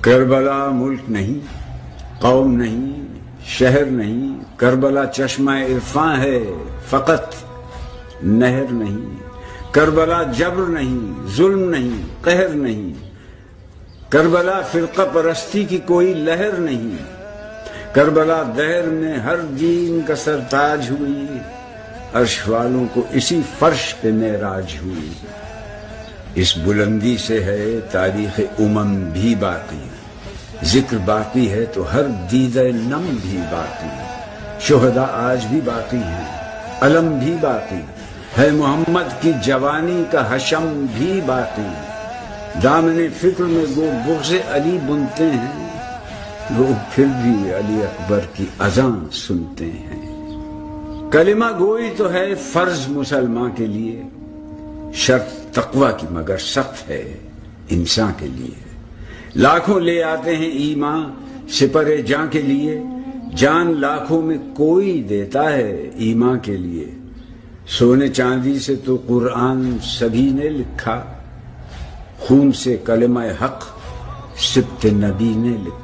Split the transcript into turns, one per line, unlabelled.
کربلا ملک نہیں، قوم نہیں، شہر نہیں، کربلا چشمہ عرفاں ہے فقط، نہر نہیں۔ کربلا جبر نہیں، ظلم نہیں، قہر نہیں۔ کربلا فرقہ پرستی کی کوئی لہر نہیں۔ کربلا دہر میں ہر دین کا سرتاج ہوئی، عرش والوں کو اسی فرش پہ معراج ہوئی۔ اس بلندی سے ہے تاریخ بھی باقی، ذکر باقی ہے تو ہر دیدہ نم بھی باقی، شہداء آج بھی باقی ہیں، علم بھی باقی ہے، محمد کی جوانی کا حشم بھی باقی۔ دامن فکر میں وہ بغض علی بنتے ہیں، لوگ پھر بھی علی اکبر کی اذان سنتے ہیں۔ کلمہ گوئی تو ہے فرض مسلمان کے لیے، شرط تقوی کی مگر سخت ہے انسان کے لیے۔ لاکھوں لے آتے ہیں ایمان سپر جاں کے لیے، جان لاکھوں میں کوئی دیتا ہے ایمان کے لیے۔ سونے چاندی سے تو قرآن سبھی نے لکھا، خون سے کلمہ حق سبط نبی نے لکھا۔